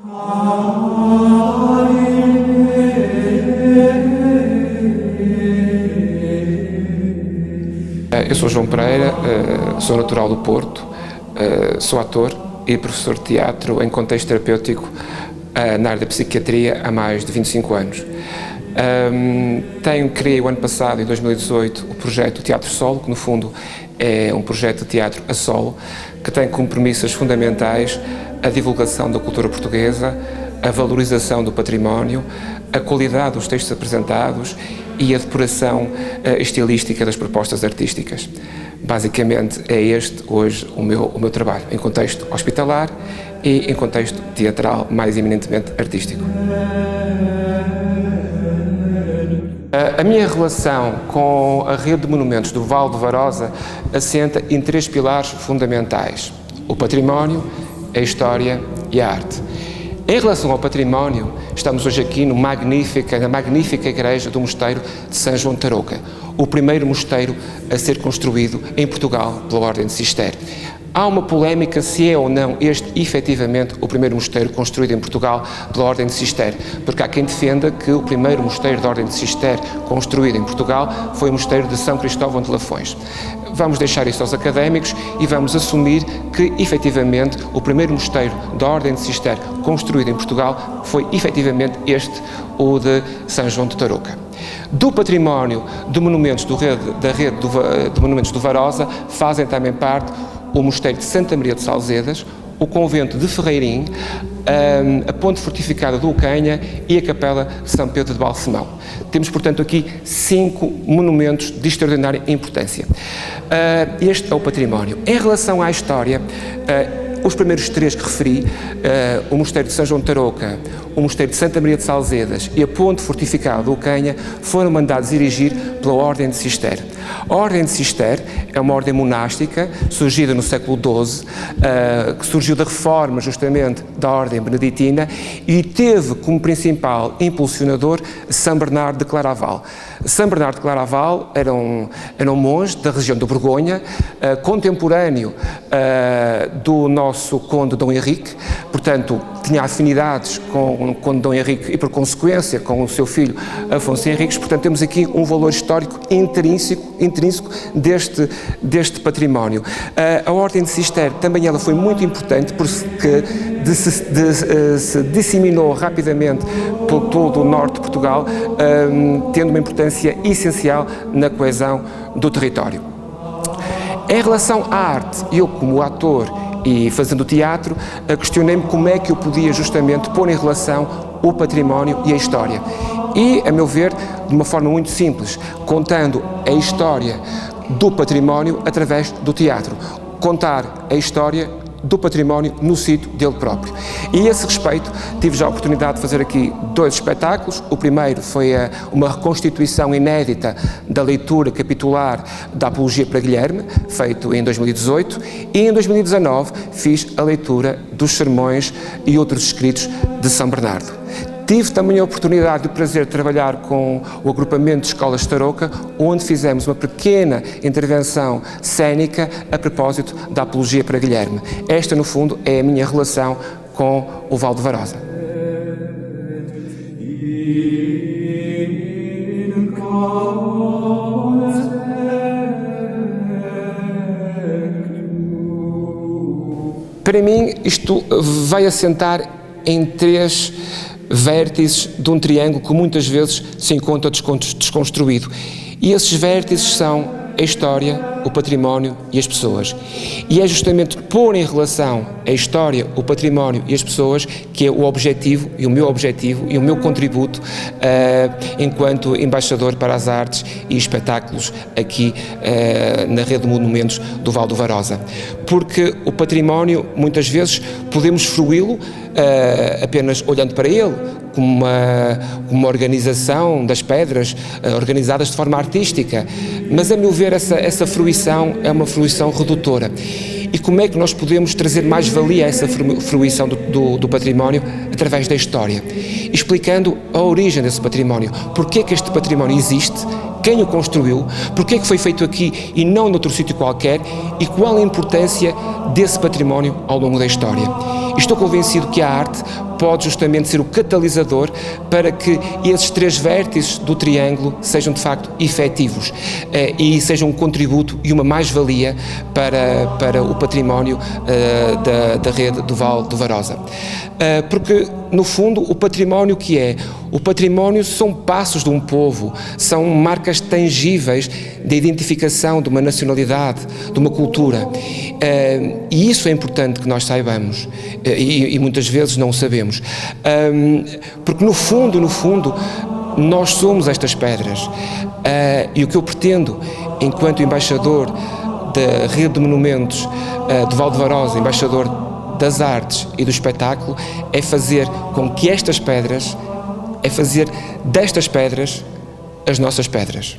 Eu sou João Pereira, sou natural do Porto, sou ator e professor de teatro em contexto terapêutico na área da psiquiatria há mais de 25 anos. Criei o ano passado, em 2018, o projeto Teatro Solo, que no fundo é um projeto de teatro a solo, que tem como premissas fundamentais a divulgação da cultura portuguesa, a valorização do património, a qualidade dos textos apresentados e a depuração estilística das propostas artísticas. Basicamente é este hoje o meu trabalho, em contexto hospitalar e em contexto teatral, mais eminentemente artístico. A minha relação com a rede de monumentos do Val de Varosa assenta em três pilares fundamentais: o património, a história e a arte. Em relação ao património, estamos hoje aqui na magnífica igreja do mosteiro de São João de Tarouca, o primeiro mosteiro a ser construído em Portugal pela Ordem de Cister. Há uma polémica se é ou não este, efetivamente, o primeiro mosteiro construído em Portugal pela Ordem de Cister, porque há quem defenda que o primeiro mosteiro da Ordem de Cister construído em Portugal foi o mosteiro de São Cristóvão de Lafões. Vamos deixar isso aos académicos e vamos assumir que, efetivamente, o primeiro mosteiro da Ordem de Cister construído em Portugal foi, efetivamente, o de São João de Tarouca. Do património de monumentos da rede de monumentos do Varosa fazem também parte o Mosteiro de Santa Maria de Salzedas, o Convento de Ferreirim, a Ponte Fortificada do Ocanha e a Capela de São Pedro de Balsemão. Temos, portanto, aqui 5 monumentos de extraordinária importância. Este é o património. Em relação à história, os primeiros 3 que referi, o Mosteiro de São João de Tarouca, o Mosteiro de Santa Maria de Salzedas e a Ponte Fortificada do Ocanha, foram mandados erigir pela Ordem de Cister. A Ordem de Cister é uma ordem monástica, surgida no século XII, que surgiu da reforma justamente da Ordem Beneditina e teve como principal impulsionador São Bernardo de Claraval. São Bernardo de Claraval era um monge da região do Borgonha, contemporâneo do nosso conde Dom Henrique, portanto tinha afinidades com o conde Dom Henrique e, por consequência, com o seu filho Afonso Henriques. Portanto, temos aqui um valor histórico intrínseco deste património. A Ordem de Cister também ela foi muito importante porque se disseminou rapidamente por todo o norte de Portugal, tendo uma importância essencial na coesão do território. Em relação à arte, eu como ator e fazendo teatro, questionei-me como é que eu podia justamente pôr em relação o património e a história. E, a meu ver, de uma forma muito simples, contando a história do património através do teatro. Contar a história do património no sítio dele próprio. E a esse respeito tive já a oportunidade de fazer aqui 2 espetáculos. O primeiro foi uma reconstituição inédita da leitura capitular da Apologia para Guilherme, feito em 2018, e em 2019 fiz a leitura dos sermões e outros escritos de São Bernardo. Tive também a oportunidade e o prazer de trabalhar com o agrupamento de escolas de Tarouca, onde fizemos uma pequena intervenção cênica a propósito da Apologia para Guilherme. Esta, no fundo, é a minha relação com o Val de Varosa. Para mim, isto vai assentar em 3 vértices de um triângulo que muitas vezes se encontra desconstruído. E esses vértices são a história, o património e as pessoas. E é justamente pôr em relação a história, o património e as pessoas que é o objetivo e o meu contributo enquanto embaixador para as artes e espetáculos aqui na rede de monumentos do Val do Varosa. Porque o património, muitas vezes, podemos fruí-lo apenas olhando para ele, como uma organização das pedras organizadas de forma artística, mas a meu ver essa fruição é uma fruição redutora. E como é que nós podemos trazer mais valia a essa fruição do património? Através da história, explicando a origem desse património, porque é que este património existe, quem o construiu, porque é que foi feito aqui e não noutro sítio qualquer e qual a importância desse património ao longo da história. Estou convencido que a arte pode justamente ser o catalisador para que esses três vértices do triângulo sejam de facto efetivos e sejam um contributo e uma mais-valia para o património da rede do Val do Varosa. Porque, no fundo, o património que é? O património são passos de um povo, são marcas tangíveis da identificação de uma nacionalidade, de uma cultura. E isso é importante que nós saibamos e muitas vezes não o sabemos. Porque, no fundo, nós somos estas pedras. E o que eu pretendo, enquanto embaixador da Rede de Monumentos do Val de Varosa, embaixador das artes e do espetáculo, é fazer com que estas pedras, é fazer destas pedras as nossas pedras.